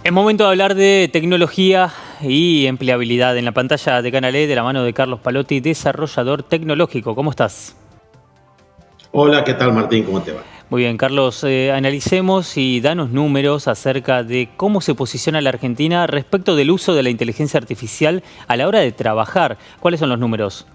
Es momento de hablar de tecnología y empleabilidad. En la pantalla de Canal E, de la mano de Carlos Palotti, desarrollador tecnológico. ¿Cómo estás? Hola, ¿qué tal Martín? ¿Cómo te va? Muy bien, Carlos, analicemos y danos números acerca de cómo se posiciona la Argentina respecto del uso de la inteligencia artificial a la hora de trabajar. ¿Cuáles son los números?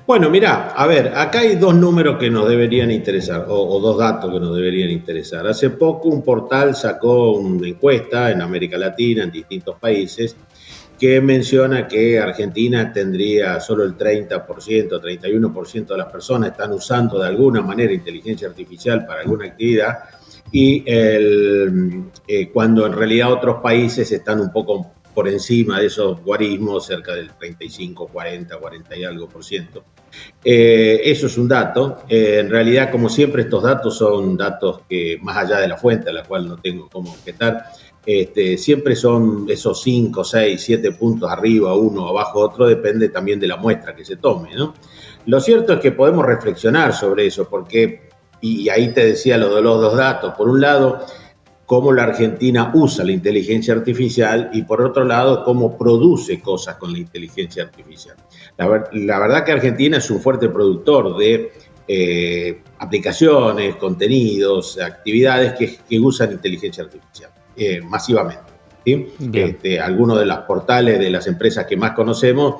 Bueno, mira, a ver, acá hay dos números que nos deberían interesar, o dos datos que nos deberían interesar. Hace poco un portal sacó una encuesta en América Latina, en distintos países, que menciona que Argentina tendría solo el 30%, 31% de las personas están usando de alguna manera inteligencia artificial para alguna actividad cuando en realidad otros países están un poco por encima de esos guarismos, cerca del 35, 40, 40 y algo por ciento. Eso es un dato. En realidad, como siempre, estos datos son datos que, más allá de la fuente, a la cual no tengo cómo objetar, siempre son esos 5, 6, 7 puntos arriba, uno, abajo, otro, depende también de la muestra que se tome, ¿no? Lo cierto es que podemos reflexionar sobre eso, porque, y ahí te decía lo de los dos datos, por un lado, cómo la Argentina usa la inteligencia artificial y por otro lado, cómo produce cosas con la inteligencia artificial. La verdad que Argentina es un fuerte productor de aplicaciones, contenidos, actividades que usan inteligencia artificial masivamente. ¿Sí? Bien. Algunos de los portales de las empresas que más conocemos,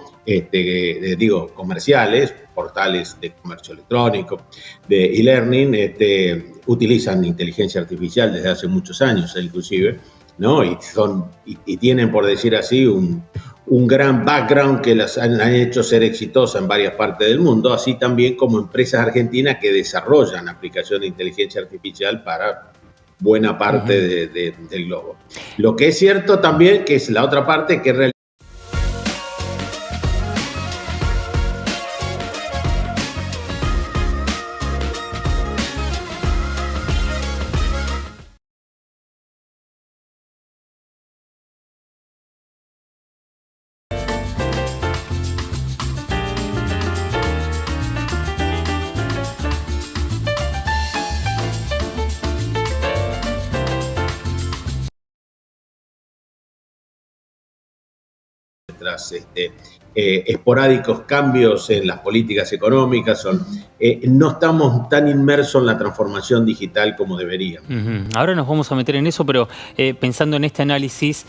comerciales, portales de comercio electrónico, de e-learning, utilizan inteligencia artificial desde hace muchos años, inclusive, ¿no? Y tienen, por decir así, un gran background que las han hecho ser exitosas en varias partes del mundo, así también como empresas argentinas que desarrollan aplicaciones de inteligencia artificial para buena parte Ujú. del globo. Lo que es cierto también, que es la otra parte, que realmente tras esporádicos cambios en las políticas económicas, no estamos tan inmersos en la transformación digital como deberíamos. Ujú. Ahora nos vamos a meter en eso, pero pensando en este análisis,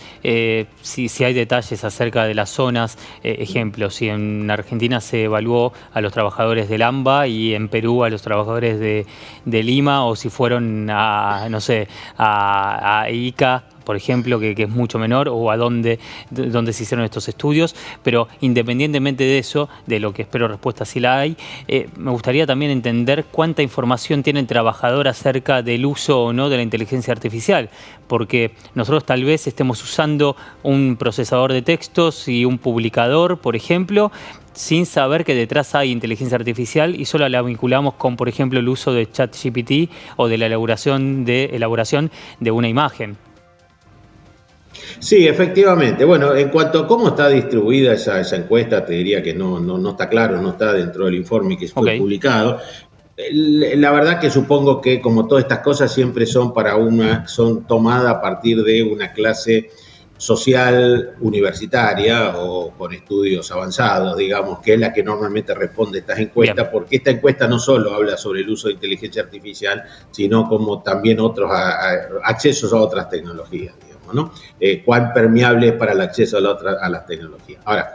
si hay detalles acerca de las zonas, ejemplo, si en Argentina se evaluó a los trabajadores del AMBA y en Perú a los trabajadores de Lima, o si fueron a, no sé, a Ica, por ejemplo, que es mucho menor, o a dónde se hicieron estos estudios, pero independientemente de eso, de lo que espero respuesta si la hay, me gustaría también entender cuánta información tiene el trabajador acerca del uso o no de la inteligencia artificial, porque nosotros tal vez estemos usando un procesador de textos y un publicador, por ejemplo, sin saber que detrás hay inteligencia artificial y solo la vinculamos con, por ejemplo, el uso de ChatGPT o de la elaboración de una imagen. Sí, efectivamente. Bueno, en cuanto a cómo está distribuida esa encuesta, te diría que no está claro, no está dentro del informe que Ok. fue publicado. La verdad que supongo que como todas estas cosas siempre son tomadas a partir de una clase social universitaria o con estudios avanzados, digamos, que es la que normalmente responde a estas Bien. encuestas, porque esta encuesta no solo habla sobre el uso de inteligencia artificial, sino como también otros accesos a otras tecnologías, digamos, ¿no? Cuán permeable es para el acceso a las tecnologías. Ahora,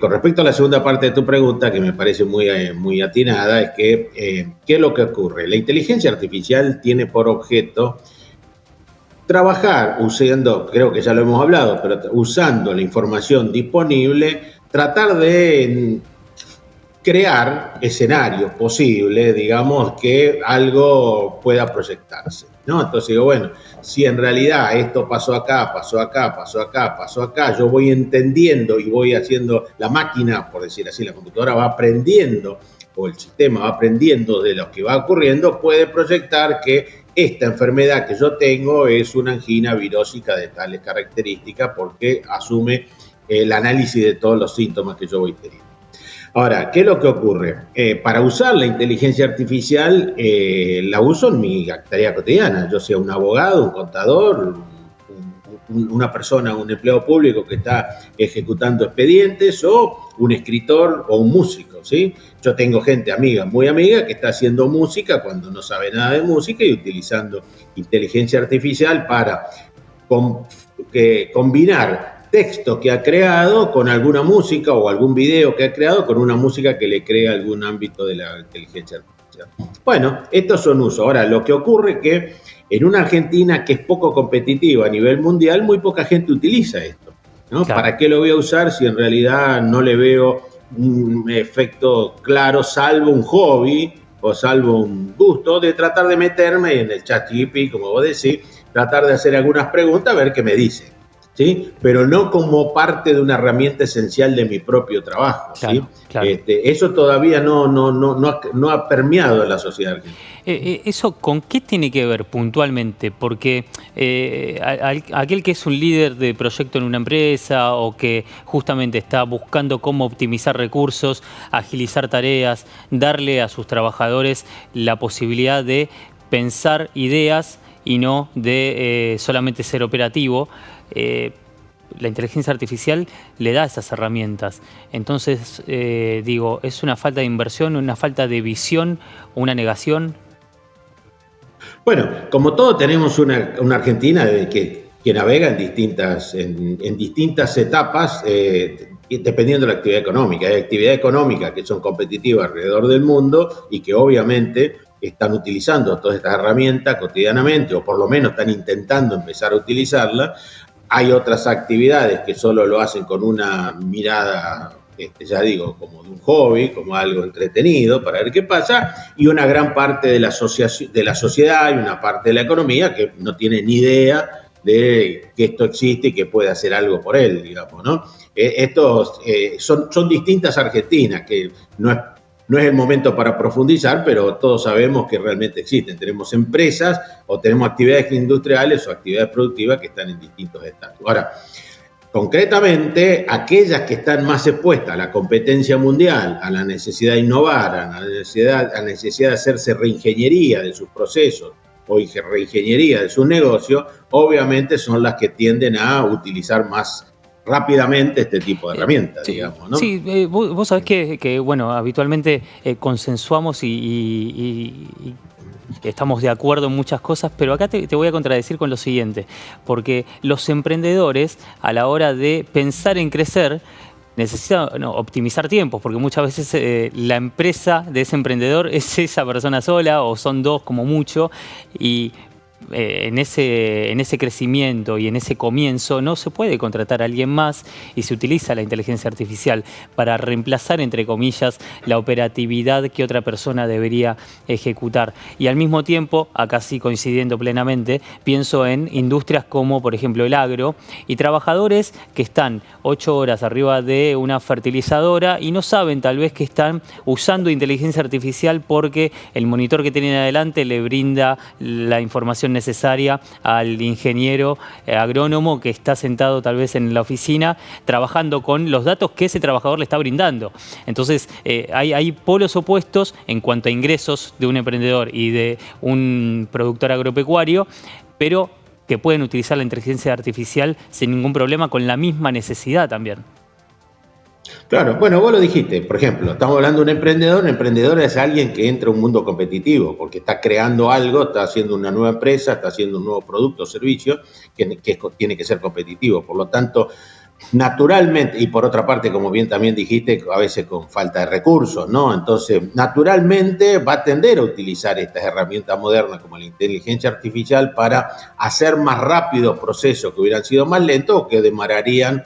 con respecto a la segunda parte de tu pregunta, que me parece muy atinada, es que, ¿qué es lo que ocurre? La inteligencia artificial tiene por objeto trabajar usando, creo que ya lo hemos hablado, pero usando la información disponible, tratar de crear escenarios posibles, digamos, que algo pueda proyectarse, ¿no? Entonces digo, bueno, si en realidad esto pasó acá, pasó acá, pasó acá, pasó acá, yo voy entendiendo y voy haciendo, la máquina, por decir así, la computadora va aprendiendo, o el sistema va aprendiendo de lo que va ocurriendo, puede proyectar que esta enfermedad que yo tengo es una angina virósica de tales características porque asume el análisis de todos los síntomas que yo voy teniendo. Ahora, ¿qué es lo que ocurre? Para usar la inteligencia artificial, la uso en mi tarea cotidiana. Yo sea un abogado, un contador, una persona, un empleado público que está ejecutando expedientes, o un escritor o un músico, ¿sí? Yo tengo gente amiga, muy amiga, que está haciendo música cuando no sabe nada de música y utilizando inteligencia artificial para combinar texto que ha creado con alguna música o algún video que ha creado con una música que le crea algún ámbito de la inteligencia artificial. Bueno, estos son usos. Ahora, lo que ocurre es que en una Argentina que es poco competitiva a nivel mundial, muy poca gente utiliza esto, ¿no? Claro. ¿Para qué lo voy a usar si en realidad no le veo un efecto claro, salvo un hobby o salvo un gusto de tratar de meterme en el ChatGPT, como vos decís, tratar de hacer algunas preguntas, a ver qué me dice, ¿sí? Pero no como parte de una herramienta esencial de mi propio trabajo, ¿sí? Claro, claro. Eso todavía no ha permeado en la sociedad argentina. ¿Eso con qué tiene que ver puntualmente? Porque aquel que es un líder de proyecto en una empresa o que justamente está buscando cómo optimizar recursos, agilizar tareas, darle a sus trabajadores la posibilidad de pensar ideas y no de solamente ser operativo, la inteligencia artificial le da esas herramientas. Entonces, digo, ¿es una falta de inversión, una falta de visión, una negación? Bueno, como todo, tenemos una Argentina que navega en distintas etapas, dependiendo de la actividad económica. Hay actividades económicas que son competitivas alrededor del mundo y que obviamente están utilizando todas estas herramientas cotidianamente, o por lo menos están intentando empezar a utilizarlas. Hay otras actividades que solo lo hacen con una mirada, ya digo, como de un hobby, como algo entretenido para ver qué pasa, y una gran parte de la sociedad y una parte de la economía que no tiene ni idea de que esto existe y que puede hacer algo por él, digamos, ¿no? Son distintas Argentinas, que no es el momento para profundizar, pero todos sabemos que realmente existen. Tenemos empresas o tenemos actividades industriales o actividades productivas que están en distintos estatus. Ahora, concretamente, aquellas que están más expuestas a la competencia mundial, a la necesidad de innovar, a la necesidad de hacerse reingeniería de sus procesos o reingeniería de sus negocios, obviamente son las que tienden a utilizar más rápidamente este tipo de herramientas, sí, digamos, ¿no? Sí, vos sabés que bueno, habitualmente consensuamos y estamos de acuerdo en muchas cosas, pero acá te voy a contradecir con lo siguiente, porque los emprendedores, a la hora de pensar en crecer, necesitan optimizar tiempos, porque muchas veces la empresa de ese emprendedor es esa persona sola, o son dos como mucho, y en ese crecimiento y en ese comienzo no se puede contratar a alguien más y se utiliza la inteligencia artificial para reemplazar, entre comillas, la operatividad que otra persona debería ejecutar. Y al mismo tiempo, acá sí coincidiendo plenamente, pienso en industrias como, por ejemplo, el agro y trabajadores que están 8 horas arriba de una fertilizadora y no saben tal vez que están usando inteligencia artificial porque el monitor que tienen adelante le brinda la información necesaria al ingeniero agrónomo que está sentado tal vez en la oficina trabajando con los datos que ese trabajador le está brindando. Entonces hay polos opuestos en cuanto a ingresos de un emprendedor y de un productor agropecuario, pero que pueden utilizar la inteligencia artificial sin ningún problema con la misma necesidad también. Claro, bueno, vos lo dijiste, por ejemplo, estamos hablando de un emprendedor es alguien que entra a un mundo competitivo, porque está creando algo, está haciendo una nueva empresa, está haciendo un nuevo producto o servicio que tiene que ser competitivo. Por lo tanto, naturalmente, y por otra parte, como bien también dijiste, a veces con falta de recursos, ¿no? Entonces, naturalmente va a tender a utilizar estas herramientas modernas como la inteligencia artificial para hacer más rápidos procesos que hubieran sido más lentos o que demorarían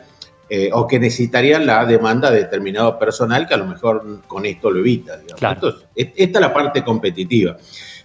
o que necesitarían la demanda de determinado personal que a lo mejor con esto lo evita, digamos. Claro. Entonces, esta es la parte competitiva.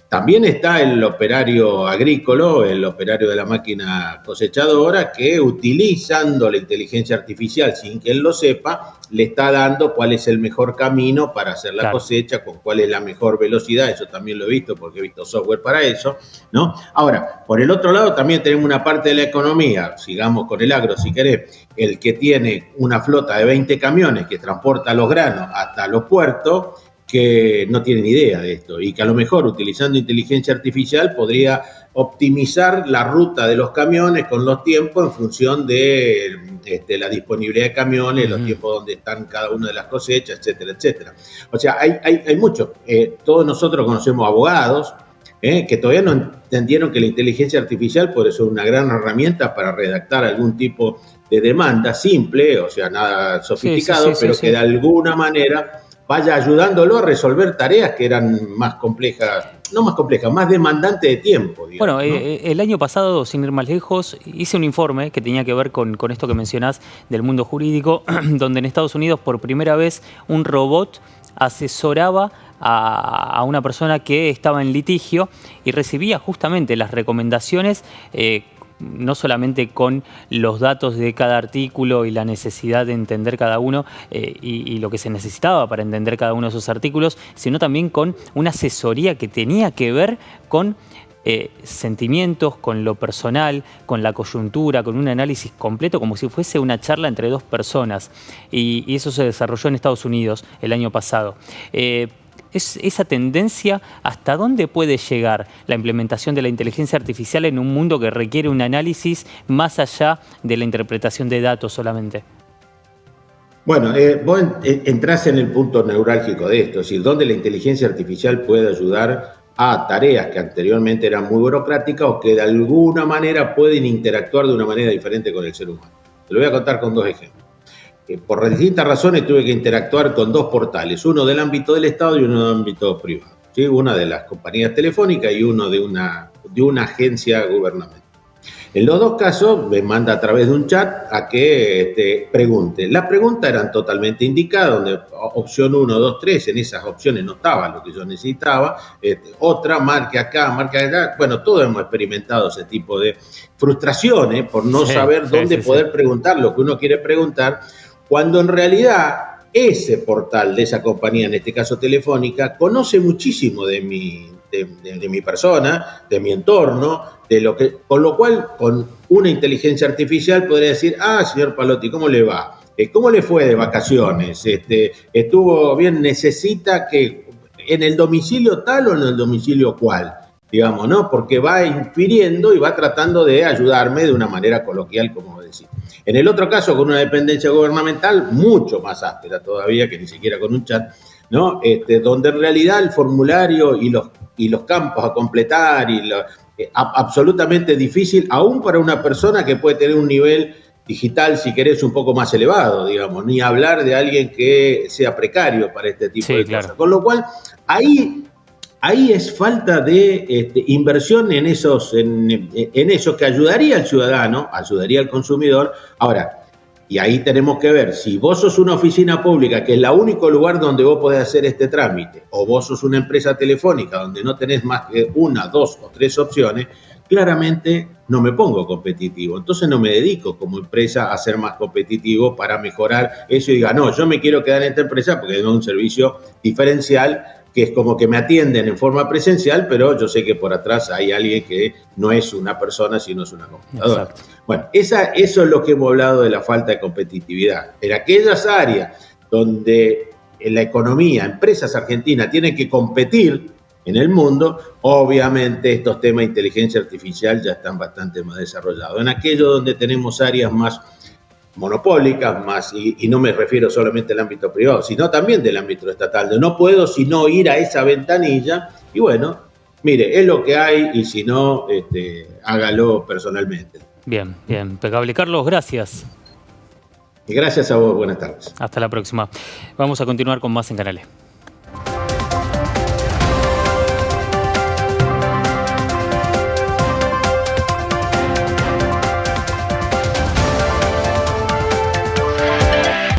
También está el operario agrícola, el operario de la máquina cosechadora, que utilizando la inteligencia artificial sin que él lo sepa, le está dando cuál es el mejor camino para hacer la cosecha, con cuál es la mejor velocidad. Eso también lo he visto porque he visto software para eso, ¿no? Ahora, por el otro lado también tenemos una parte de la economía, sigamos con el agro si querés, el que tiene una flota de 20 camiones que transporta los granos hasta los puertos, que no tienen idea de esto y que a lo mejor utilizando inteligencia artificial podría optimizar la ruta de los camiones con los tiempos en función de la disponibilidad de camiones, los tiempos donde están cada una de las cosechas, etcétera, etcétera. O sea, hay mucho. Todos nosotros conocemos abogados que todavía no entendieron que la inteligencia artificial puede ser una gran herramienta para redactar algún tipo de demanda simple, o sea, nada sofisticado, pero que de alguna manera vaya ayudándolo a resolver tareas que eran más complejas, no más complejas, más demandantes de tiempo. Digamos, bueno, ¿no? El año pasado, sin ir más lejos, hice un informe que tenía que ver con esto que mencionás del mundo jurídico, donde en Estados Unidos por primera vez un robot asesoraba a una persona que estaba en litigio y recibía justamente las recomendaciones no solamente con los datos de cada artículo y la necesidad de entender cada uno y lo que se necesitaba para entender cada uno de esos artículos, sino también con una asesoría que tenía que ver con sentimientos, con lo personal, con la coyuntura, con un análisis completo, como si fuese una charla entre dos personas. Y eso se desarrolló en Estados Unidos el año pasado. Esa tendencia, ¿hasta dónde puede llegar la implementación de la inteligencia artificial en un mundo que requiere un análisis más allá de la interpretación de datos solamente? Bueno, vos entrás en el punto neurálgico de esto, es decir, dónde la inteligencia artificial puede ayudar a tareas que anteriormente eran muy burocráticas o que de alguna manera pueden interactuar de una manera diferente con el ser humano. Te lo voy a contar con dos ejemplos. Por distintas razones tuve que interactuar con dos portales, uno del ámbito del Estado y uno del ámbito privado, ¿sí? Una de las compañías telefónicas y uno de una agencia gubernamental. En los dos casos me manda a través de un chat a que pregunte. Las preguntas eran totalmente indicadas, donde opción 1, 2, 3, en esas opciones no estaba lo que yo necesitaba. Otra, marque acá, marque allá. Bueno, todos hemos experimentado ese tipo de frustraciones por no saber dónde poder preguntar lo que uno quiere preguntar, cuando en realidad ese portal de esa compañía, en este caso Telefónica, conoce muchísimo de mi persona, de mi entorno, con lo cual con una inteligencia artificial podría decir, señor Palotti, ¿cómo le va? ¿Cómo le fue de vacaciones? ¿Estuvo bien? ¿Necesita que en el domicilio tal o en el domicilio cual? Digamos, ¿no? Porque va infiriendo y va tratando de ayudarme de una manera coloquial, como decir. En el otro caso, con una dependencia gubernamental, mucho más áspera todavía, que ni siquiera con un chat, ¿no? Donde en realidad el formulario y los campos a completar absolutamente difícil, aún para una persona que puede tener un nivel digital, si querés, un poco más elevado, digamos, ni hablar de alguien que sea precario para este tipo de cosas. Con lo cual, ahí es falta de inversión en esos que ayudaría al ciudadano, ayudaría al consumidor. Ahora, y ahí tenemos que ver, si vos sos una oficina pública, que es el único lugar donde vos podés hacer este trámite, o vos sos una empresa telefónica donde no tenés más que 1, 2 o 3 opciones, claramente no me pongo competitivo. Entonces no me dedico como empresa a ser más competitivo para mejorar eso y diga, no, yo me quiero quedar en esta empresa porque tengo un servicio diferencial, que es como que me atienden en forma presencial, pero yo sé que por atrás hay alguien que no es una persona, sino es una computadora. Exacto. Bueno, eso es lo que hemos hablado de la falta de competitividad. En aquellas áreas donde en la economía, empresas argentinas tienen que competir en el mundo, obviamente estos temas de inteligencia artificial ya están bastante más desarrollados. En aquello donde tenemos áreas más monopólicas, más, y no me refiero solamente al ámbito privado, sino también del ámbito estatal, de no puedo sino ir a esa ventanilla, y bueno, mire, es lo que hay, y si no, hágalo personalmente. Bien, impecable. Carlos, gracias. Y gracias a vos, buenas tardes. Hasta la próxima. Vamos a continuar con más en Canales.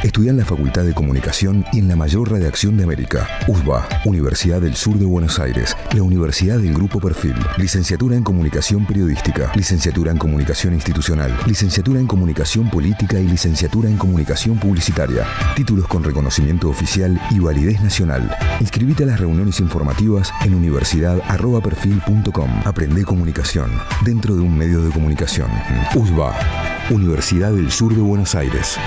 Estudia en la Facultad de Comunicación y en la mayor redacción de América. USBA, Universidad del Sur de Buenos Aires, la Universidad del Grupo Perfil. Licenciatura en Comunicación Periodística, Licenciatura en Comunicación Institucional, Licenciatura en Comunicación Política y Licenciatura en Comunicación Publicitaria. Títulos con reconocimiento oficial y validez nacional. Inscribite a las reuniones informativas en universidad@perfil.com. Aprende comunicación dentro de un medio de comunicación. USBA, Universidad del Sur de Buenos Aires.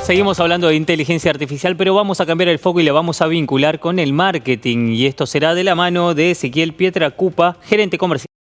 Seguimos hablando de inteligencia artificial, pero vamos a cambiar el foco y le vamos a vincular con el marketing. Y esto será de la mano de Ezequiel Pietracupa, gerente comercial.